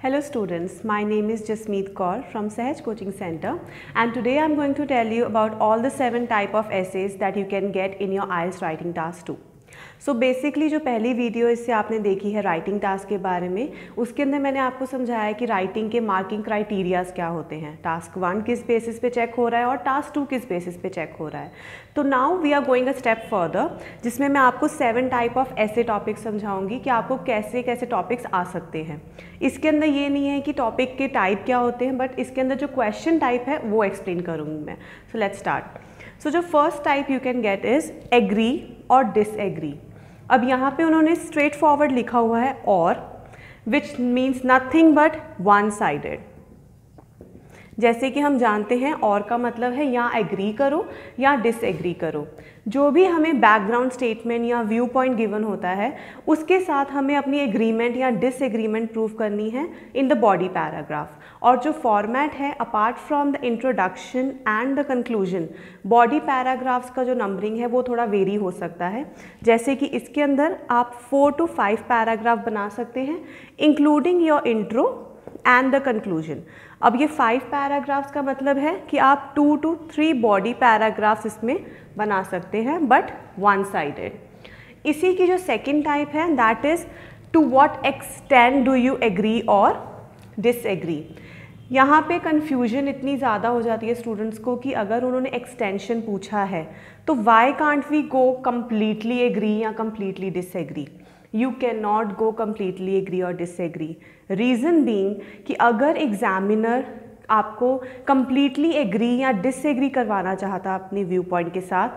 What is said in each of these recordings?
Hello students, my name is Jasmeet Kaur from Sahaj Coaching Center, and today I am going to tell you about all the 7 type of essays that you can get in your IELTS writing task 2. So basically जो पहली video इससे आपने देखी है writing task के बारे में, उसके अंदर मैंने आपको समझाया कि राइटिंग के मार्किंग क्राइटेरियाज क्या होते हैं, टास्क 1 किस बेसिस पे चेक हो रहा है और टास्क 2 किस बेसिस पे चेक हो रहा है। तो now we are going a step further, जिसमें मैं आपको 7 टाइप ऑफ ऐसे टॉपिक्स समझाऊंगी कि आपको कैसे कैसे टॉपिक्स आ सकते हैं। इसके अंदर ये नहीं है कि टॉपिक के टाइप क्या होते हैं, बट इसके अंदर जो क्वेश्चन टाइप है वो एक्सप्लेन करूँगी मैं। So let's start. सो जो first type you can get is agree और डिसएग्री। अब यहाँ पे उन्होंने स्ट्रेट फॉरवर्ड लिखा हुआ है और, which means nothing but one sided. जैसे कि हम जानते हैं और का मतलब है या एग्री करो या डिसएग्री करो। जो भी हमें बैकग्राउंड स्टेटमेंट या व्यू पॉइंट गिवन होता है उसके साथ हमें अपनी एग्रीमेंट या डिसएग्रीमेंट प्रूव करनी है इन द बॉडी पैराग्राफ। और जो फॉर्मेट है apart from the introduction and the conclusion, body paragraphs का जो नंबरिंग है वो थोड़ा वेरी हो सकता है। जैसे कि इसके अंदर आप 4 to 5 पैराग्राफ बना सकते हैं including your intro and the conclusion. अब ये 5 पैराग्राफ्स का मतलब है कि आप 2 to 3 बॉडी पैराग्राफ्स इसमें बना सकते हैं, बट वन साइडेड। इसी की जो सेकंड टाइप है that is to what extent do you agree और डिसएग्री। यहाँ पे कन्फ्यूजन इतनी ज़्यादा हो जाती है स्टूडेंट्स को कि अगर उन्होंने एक्सटेंशन पूछा है तो why can't we go completely agree या completely disagree. You can not go completely agree और डिसएग्री। रीज़न बीइंग कि अगर एग्जामिनर आपको कम्प्लीटली एग्री या डिसएग्री करवाना चाहता अपने व्यू पॉइंट के साथ,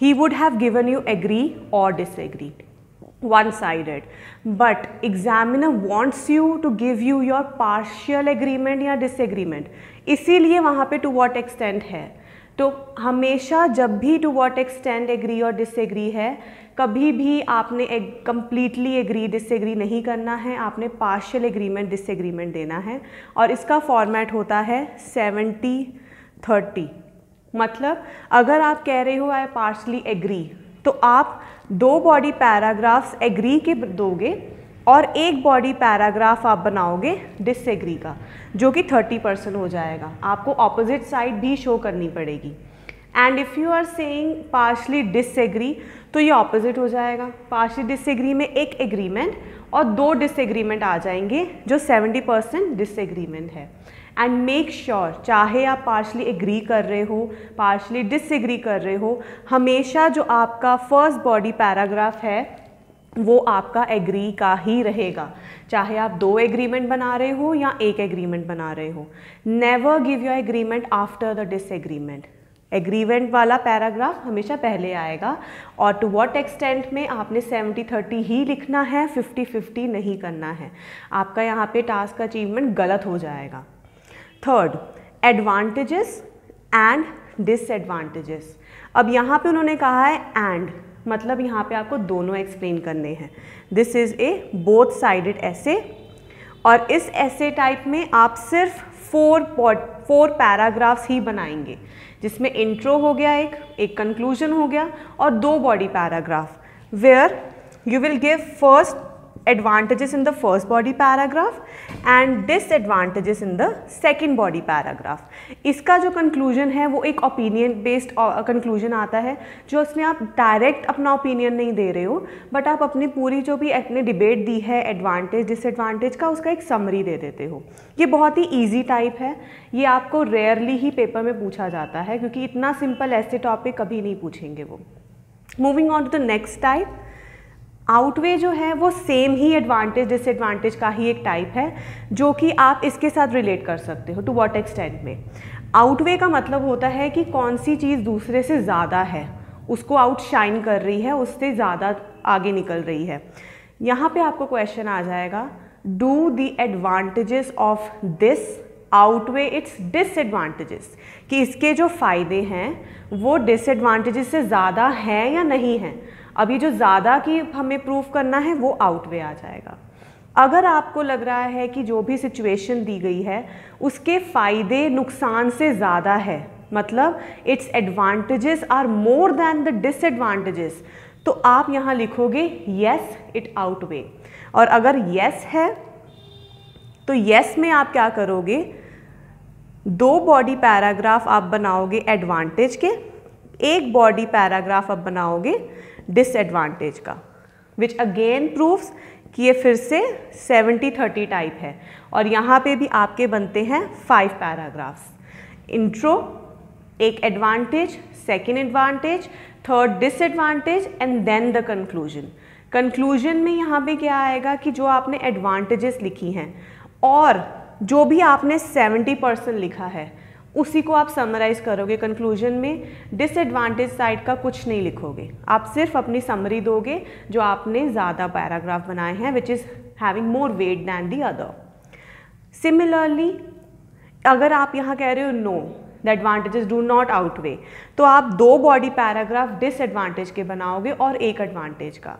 ही would have given you agree और disagree one sided, but examiner wants you to give you your partial agreement या disagreement, इसीलिए वहाँ पे to what extent है। तो हमेशा जब भी to what extent agree और disagree है, कभी भी आपने completely agree disagree नहीं करना है, आपने partial agreement disagreement देना है। और इसका फॉर्मेट होता है 70-30। मतलब अगर आप कह रहे हो आई पार्शली एग्री, तो आप 2 बॉडी पैराग्राफ्स एग्री के दोगे और 1 बॉडी पैराग्राफ आप बनाओगे डिसएग्री का, जो कि 30% हो जाएगा। आपको ऑपोजिट साइड भी शो करनी पड़ेगी। And if you are saying partially disagree तो ये ऑपोजिट हो जाएगा। पार्शली डिसएग्री में 1 एग्रीमेंट और 2 डिसएग्रीमेंट आ जाएंगे, जो 70% डिसएग्रीमेंट है। एंड मेक श्योर, चाहे आप पार्शली एग्री कर रहे हो पार्शली डिसएग्री कर रहे हो, हमेशा जो आपका फर्स्ट बॉडी पैराग्राफ है वो आपका एग्री का ही रहेगा, चाहे आप 2 एग्रीमेंट बना रहे हो या 1 एग्रीमेंट बना रहे हो। Never give your agreement after the disagreement. Agreement वाला पैराग्राफ हमेशा पहले आएगा। और टू व्हाट एक्सटेंट में आपने 70-30 ही लिखना है, 50-50 नहीं करना है। आपका यहाँ पे टास्क अचीवमेंट गलत हो जाएगा। Third, advantages and disadvantages. अब यहाँ पे उन्होंने कहा है एंड, मतलब यहाँ पे आपको दोनों एक्सप्लेन करने हैं। This is A both sided ऐसे, और इस ऐसे टाइप में आप सिर्फ 4 पैराग्राफ्स ही बनाएंगे, जिसमें इंट्रो हो गया, एक कंक्लूजन हो गया और 2 body paragraph, where you will give first advantages in the first body paragraph and disadvantages in the second body paragraph। इसका जो कंक्लूजन है वो एक ओपिनियन बेस्ड कंक्लूजन आता है, जो उसमें आप डायरेक्ट अपना ओपिनियन नहीं दे रहे हो, बट आप अपनी पूरी जो भी आपने डिबेट दी है एडवांटेज डिसएडवांटेज का, उसका एक समरी दे देते हो। ये बहुत ही ईजी टाइप है, ये आपको रेयरली ही पेपर में पूछा जाता है, क्योंकि इतना सिंपल ऐसे टॉपिक कभी नहीं पूछेंगे वो। Moving on to the next type, outweigh जो है वो सेम ही एडवांटेज डिसएडवांटेज का ही एक टाइप है, जो कि आप इसके साथ रिलेट कर सकते हो। टू व्हाट एक्सटेंट में आउटवे का मतलब होता है कि कौन सी चीज़ दूसरे से ज़्यादा है, उसको आउटशाइन कर रही है, उससे ज़्यादा आगे निकल रही है। यहाँ पे आपको क्वेश्चन आ जाएगा, do the advantages of this outweigh it's disadvantages, कि इसके जो फ़ायदे हैं वो डिसएडवांटेजेस से ज़्यादा हैं या नहीं हैं। अभी जो ज़्यादा की हमें प्रूव करना है वो आउटवे आ जाएगा। अगर आपको लग रहा है कि जो भी सिचुएशन दी गई है उसके फ़ायदे नुकसान से ज़्यादा है, मतलब it's advantages are more than the disadvantages, तो आप यहाँ लिखोगे येस इट आउटवे। और अगर येस है तो येस में आप क्या करोगे, 2 बॉडी पैराग्राफ आप बनाओगे एडवांटेज के, 1 बॉडी पैराग्राफ आप बनाओगे डिसएडवांटेज का, विच अगेन प्रूव्स कि ये फिर से 70-30 टाइप है। और यहाँ पे भी आपके बनते हैं 5 paragraphs, intro, 1 advantage, 2nd advantage, 3rd disadvantage and then the conclusion. Conclusion में यहाँ पे क्या आएगा कि जो आपने एडवांटेजेस लिखी हैं और जो भी आपने 70% लिखा है उसी को आप समराइज़ करोगे कंक्लूजन में। डिसएडवांटेज साइड का कुछ नहीं लिखोगे, आप सिर्फ अपनी समरी दोगे जो आपने ज़्यादा पैराग्राफ बनाए हैं, which is having more weight than the other. Similarly अगर आप यहाँ कह रहे हो know the advantages do not outweigh, तो आप 2 बॉडी पैराग्राफ डिसएडवांटेज के बनाओगे और 1 एडवांटेज का।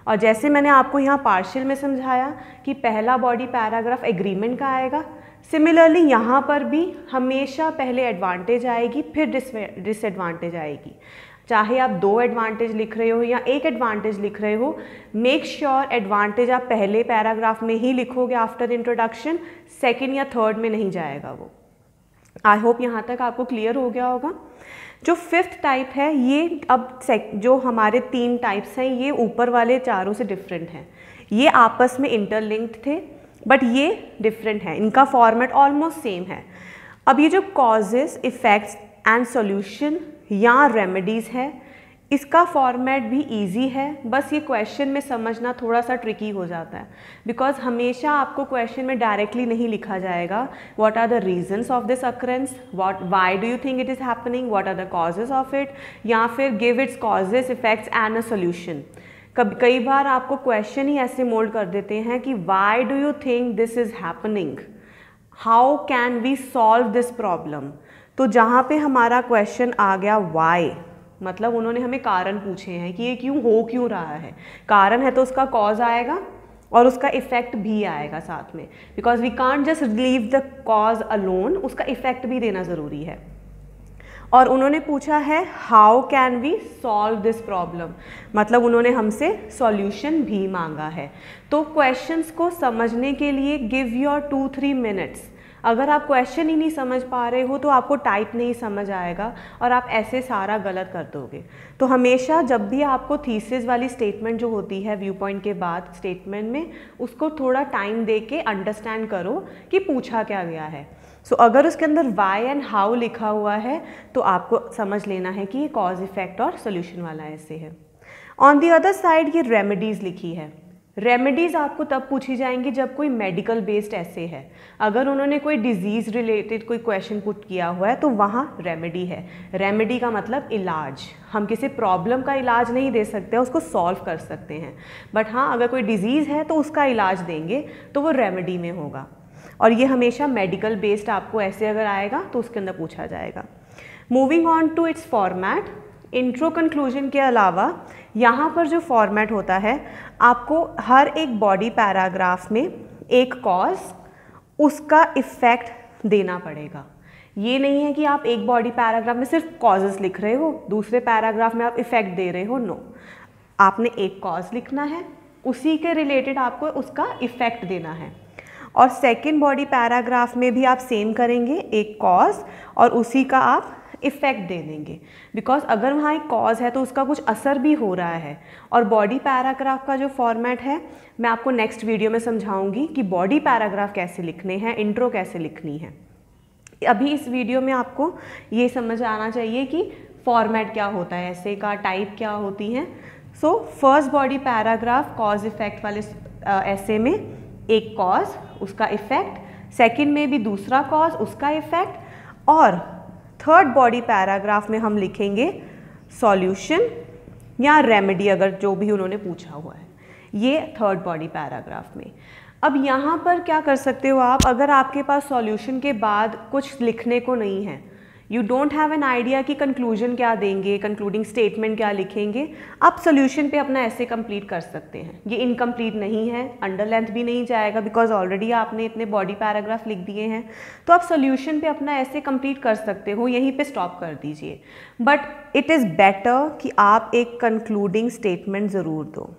और जैसे मैंने आपको यहाँ पार्शियल में समझाया कि पहला बॉडी पैराग्राफ एग्रीमेंट का आएगा, सिमिलरली यहाँ पर भी हमेशा पहले एडवांटेज आएगी फिर डिसएडवांटेज आएगी। चाहे आप 2 एडवांटेज लिख रहे हो या 1 एडवांटेज लिख रहे हो, मेक श्योर एडवांटेज आप पहले पैराग्राफ में ही लिखोगे आफ्टर इंट्रोडक्शन, 2nd या 3rd में नहीं जाएगा वो। आई होप यहाँ तक आपको क्लियर हो गया होगा। जो 5th टाइप है ये अब जो हमारे 3 टाइप्स हैं ये ऊपर वाले चारों से डिफरेंट हैं। ये आपस में इंटरलिंक्ड थे बट ये डिफरेंट है, इनका फॉर्मेट ऑलमोस्ट सेम है। अब ये जो कॉजेस, इफ़ेक्ट्स एंड सॉल्यूशन या रेमेडीज़ है, इसका फॉर्मेट भी इजी है, बस ये क्वेश्चन में समझना थोड़ा सा ट्रिकी हो जाता है, बिकॉज हमेशा आपको क्वेश्चन में डायरेक्टली नहीं लिखा जाएगा what are the reasons of this occurrence, why do you think it is happening, what are the causes of it, या फिर give its causes, effects and a solution. कई बार आपको क्वेश्चन ही ऐसे मोल्ड कर देते हैं कि why do you think this is happening, how can we solve this problem. तो जहाँ पे हमारा क्वेश्चन आ गया व्हाई, मतलब उन्होंने हमें कारण पूछे हैं कि ये क्यों रहा है, कारण है तो उसका कॉज आएगा और उसका इफेक्ट भी आएगा साथ में, because we can't just leave the cause alone, उसका इफेक्ट भी देना ज़रूरी है। और उन्होंने पूछा है how can we solve this problem, मतलब उन्होंने हमसे सॉल्यूशन भी मांगा है। तो क्वेश्चंस को समझने के लिए गिव योर 2-3 मिनट्स। अगर आप क्वेश्चन ही नहीं समझ पा रहे हो तो आपको टाइप नहीं समझ आएगा और आप ऐसे सारा गलत कर दोगे। तो हमेशा जब भी आपको थीसिस वाली स्टेटमेंट जो होती है व्यू पॉइंट के बाद स्टेटमेंट में, उसको थोड़ा टाइम दे के अंडरस्टैंड करो कि पूछा क्या गया है। सो अगर उसके अंदर वाई एंड हाउ लिखा हुआ है तो आपको समझ लेना है कि ये कॉज इफेक्ट और सोल्यूशन वाला ऐसे है। ऑन दी अदर साइड ये रेमेडीज़ लिखी है। रेमेडीज़ आपको तब पूछी जाएंगी जब कोई मेडिकल बेस्ड ऐसे है। अगर उन्होंने कोई डिजीज़ रिलेटेड कोई क्वेश्चन पुट किया हुआ है तो वहाँ रेमेडी है। रेमेडी का मतलब इलाज, हम किसी प्रॉब्लम का इलाज नहीं दे सकते, उसको सॉल्व कर सकते हैं, बट हाँ अगर कोई डिजीज़ है तो उसका इलाज देंगे तो वो रेमेडी में होगा। और ये हमेशा मेडिकल बेस्ड आपको ऐसे अगर आएगा तो उसके अंदर पूछा जाएगा। Moving on to its format, intro conclusion के अलावा यहाँ पर जो फॉर्मेट होता है, आपको हर एक बॉडी पैराग्राफ में एक कॉज, उसका इफ़ेक्ट देना पड़ेगा। ये नहीं है कि आप एक बॉडी पैराग्राफ में सिर्फ कॉजेस लिख रहे हो, दूसरे पैराग्राफ में आप इफ़ेक्ट दे रहे हो, नो। आपने एक कॉज लिखना है, उसी के रिलेटेड आपको उसका इफ़ेक्ट देना है। और सेकेंड बॉडी पैराग्राफ में भी आप सेम करेंगे, एक कॉज और उसी का आप इफ़ेक्ट दे देंगे, बिकॉज अगर वहाँ एक कॉज है तो उसका कुछ असर भी हो रहा है। और बॉडी पैराग्राफ का जो फॉर्मेट है मैं आपको नेक्स्ट वीडियो में समझाऊंगी कि बॉडी पैराग्राफ कैसे लिखने हैं, इंट्रो कैसे लिखनी है। अभी इस वीडियो में आपको ये समझ आना चाहिए कि फॉर्मेट क्या होता है, ऐसे का टाइप क्या होती हैं। So first body paragraph cause effect वाले ऐसे में एक कॉज, उसका इफ़ेक्ट, सेकंड में भी दूसरा कॉज, उसका इफ़ेक्ट, और थर्ड बॉडी पैराग्राफ में हम लिखेंगे सॉल्यूशन या रेमेडी, अगर जो भी उन्होंने पूछा हुआ है, ये थर्ड बॉडी पैराग्राफ में। अब यहाँ पर क्या कर सकते हो आप, अगर आपके पास सॉल्यूशन के बाद कुछ लिखने को नहीं है, you don't have an idea कि कंक्लूजन क्या देंगे, कंक्लूडिंग स्टेटमेंट क्या लिखेंगे, आप सोल्यूशन पे अपना ऐसे कंप्लीट कर सकते हैं। ये इनकम्प्लीट नहीं है, अंडर लेंथ भी नहीं जाएगा, बिकॉज ऑलरेडी आपने इतने बॉडी पैराग्राफ लिख दिए हैं। तो आप सोल्यूशन पे अपना ऐसे कंप्लीट कर सकते हो, यहीं पे स्टॉप कर दीजिए। बट इट इज़ बेटर कि आप एक कंक्लूडिंग स्टेटमेंट ज़रूर दो।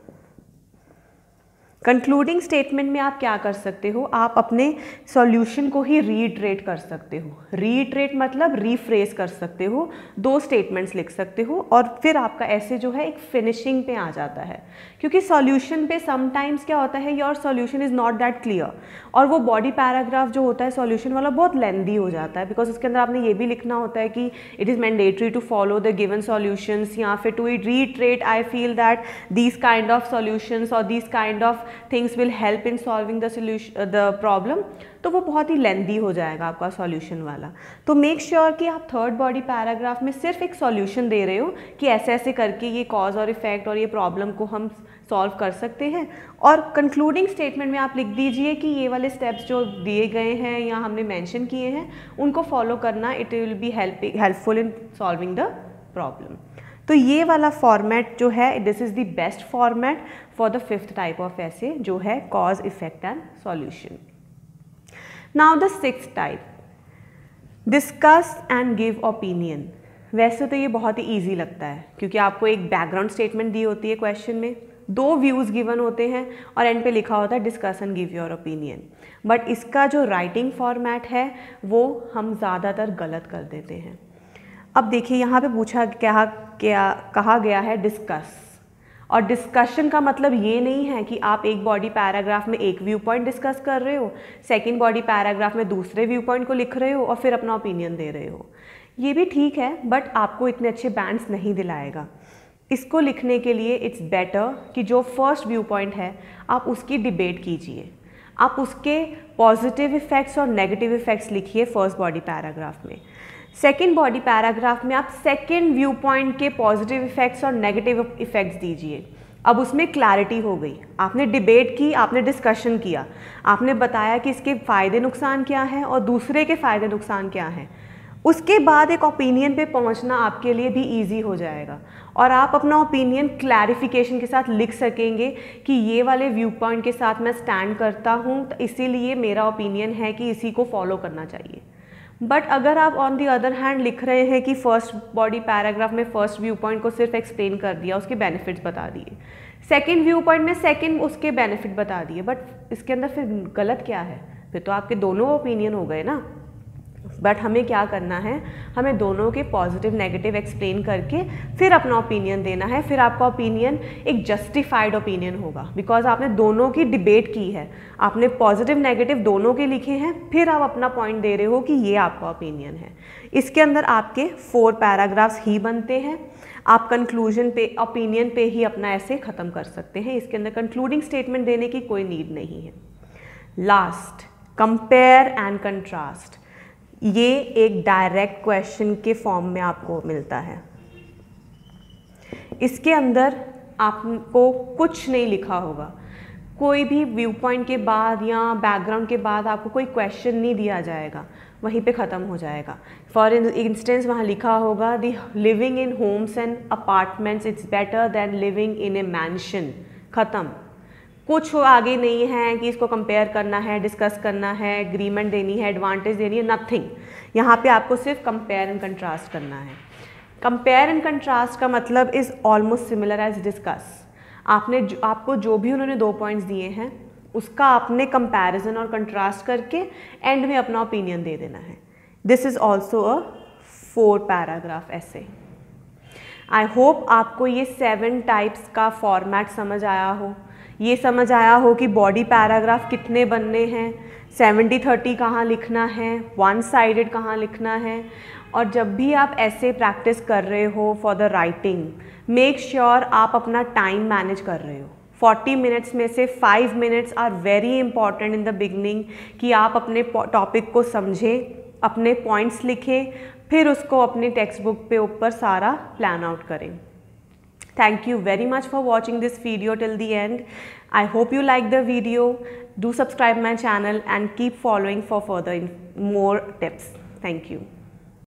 कंक्लूडिंग स्टेटमेंट में आप क्या कर सकते हो, आप अपने सॉल्यूशन को ही रीइटरेट कर सकते हो। रीइटरेट मतलब रीफ्रेज कर सकते हो, 2 स्टेटमेंट्स लिख सकते हो और फिर आपका ऐसे जो है एक फिनिशिंग पे आ जाता है। क्योंकि सॉल्यूशन पे समटाइम्स क्या होता है, your solution is not that clear और वो बॉडी पैराग्राफ जो होता है सॉल्यूशन वाला बहुत लेंदी हो जाता है, बिकॉज उसके अंदर आपने ये भी लिखना होता है कि it is mandatory to follow the given solutions, या फिर to reiterate I feel that these kind of solutions और these kind of things will help in solving the problem, तो वो बहुत ही लेंदी हो जाएगा आपका सॉल्यूशन वाला। तो मेक श्योर कि आप थर्ड बॉडी पैराग्राफ में सिर्फ एक सॉल्यूशन दे रहे हो कि ऐसे ऐसे करके ये कॉज और इफेक्ट और ये प्रॉब्लम को हम सॉल्व कर सकते हैं, और कंक्लूडिंग स्टेटमेंट में आप लिख दीजिए कि ये वाले स्टेप्स जो दिए गए हैं या हमने मेंशन किए हैं उनको फॉलो करना, it will be helpful in solving the problem. तो ये वाला फॉर्मेट जो है, this is the best format for the 5th type of ऐसे, जो है cause, effect and solution. Now the 6th type, discuss and give opinion. वैसे तो ये बहुत ही ईजी लगता है क्योंकि आपको एक बैकग्राउंड स्टेटमेंट दी होती है क्वेश्चन में, 2 व्यूज़ गिवन होते हैं और एंड पे लिखा होता है discuss and give your opinion. But इसका जो राइटिंग फॉर्मेट है वो हम ज़्यादातर गलत कर देते हैं। अब देखिए यहाँ पे पूछा कहा गया है डिस्कस, और डिस्कशन का मतलब ये नहीं है कि आप एक बॉडी पैराग्राफ में एक व्यू पॉइंट डिस्कस कर रहे हो, सेकंड बॉडी पैराग्राफ में दूसरे व्यू पॉइंट को लिख रहे हो और फिर अपना ओपिनियन दे रहे हो। ये भी ठीक है बट आपको इतने अच्छे बैंड्स नहीं दिलाएगा। इसको लिखने के लिए इट्स बेटर कि जो फर्स्ट व्यू पॉइंट है आप उसकी डिबेट कीजिए, आप उसके पॉजिटिव इफ़ेक्ट्स और नेगेटिव इफ़ेक्ट्स लिखिए फर्स्ट बॉडी पैराग्राफ में। सेकेंड बॉडी पैराग्राफ में आप सेकेंड व्यू पॉइंट के पॉजिटिव इफ़ेक्ट्स और नेगेटिव इफ़ेक्ट्स दीजिए। अब उसमें क्लैरिटी हो गई, आपने डिबेट की, आपने डिस्कशन किया, आपने बताया कि इसके फ़ायदे नुकसान क्या हैं और दूसरे के फ़ायदे नुकसान क्या हैं। उसके बाद एक ओपिनियन पे पहुंचना आपके लिए भी इजी हो जाएगा और आप अपना ओपिनियन क्लैरिफिकेशन के साथ लिख सकेंगे कि ये वाले व्यू पॉइंट के साथ मैं स्टैंड करता हूँ, तो इसीलिए मेरा ओपिनियन है कि इसी को फॉलो करना चाहिए। बट अगर आप ऑन दी अदर हैंड लिख रहे हैं कि फर्स्ट बॉडी पैराग्राफ में फर्स्ट व्यू पॉइंट को सिर्फ एक्सप्लेन कर दिया, उसके बेनिफिट्स बता दिए, सेकंड व्यू पॉइंट में सेकंड उसके बेनिफिट बता दिए, बट इसके अंदर फिर गलत क्या है? फिर तो आपके दोनों ओपिनियन हो गए ना। बट हमें क्या करना है, हमें दोनों के पॉजिटिव नेगेटिव एक्सप्लेन करके फिर अपना ओपिनियन देना है। फिर आपका ओपिनियन एक जस्टिफाइड ओपिनियन होगा बिकॉज आपने दोनों की डिबेट की है, आपने पॉजिटिव नेगेटिव दोनों के लिखे हैं, फिर आप अपना पॉइंट दे रहे हो कि ये आपका ओपिनियन है। इसके अंदर आपके 4 पैराग्राफ्स ही बनते हैं। आप कंक्लूजन पे, ओपिनियन पे ही अपना ऐसे ख़त्म कर सकते हैं। इसके अंदर कंक्लूडिंग स्टेटमेंट देने की कोई नीड नहीं है। Last, compare and contrast. ये एक डायरेक्ट क्वेश्चन के फॉर्म में आपको मिलता है। इसके अंदर आपको कुछ नहीं लिखा होगा, कोई भी व्यू पॉइंट के बाद या बैकग्राउंड के बाद आपको कोई क्वेश्चन नहीं दिया जाएगा, वहीं पे ख़त्म हो जाएगा। फॉर इंस्टेंस वहाँ लिखा होगा दी living in homes and apartments it's better than living in A mention. ख़त्म, कुछ आगे नहीं है कि इसको कंपेयर करना है, डिस्कस करना है, एग्रीमेंट देनी है, एडवांटेज देनी है, नथिंग। यहाँ पे आपको सिर्फ कंपेयर एंड कंट्रास्ट करना है। कंपेयर एंड कंट्रास्ट का मतलब is almost similar as discuss. आपको जो भी उन्होंने 2 पॉइंट्स दिए हैं उसका आपने कंपैरिजन और कंट्रास्ट करके एंड में अपना ओपिनियन दे देना है। This is also a 4 paragraph ऐसे। आई होप आपको ये 7 टाइप्स का फॉर्मेट समझ आया हो, ये समझ आया हो कि बॉडी पैराग्राफ कितने बनने हैं, 70-30 कहाँ लिखना है, 1 साइडेड कहाँ लिखना है। और जब भी आप ऐसे प्रैक्टिस कर रहे हो for the writing, make sure आप अपना टाइम मैनेज कर रहे हो। 40 मिनट्स में से 5 minutes are very important in the beginning कि आप अपने टॉपिक को समझें, अपने पॉइंट्स लिखें, फिर उसको अपने टेक्स्ट बुक पे ऊपर सारा प्लान आउट करें। Thank you very much for watching this video till the end. I hope you like the video. Do subscribe my channel and keep following for further more tips. Thank you.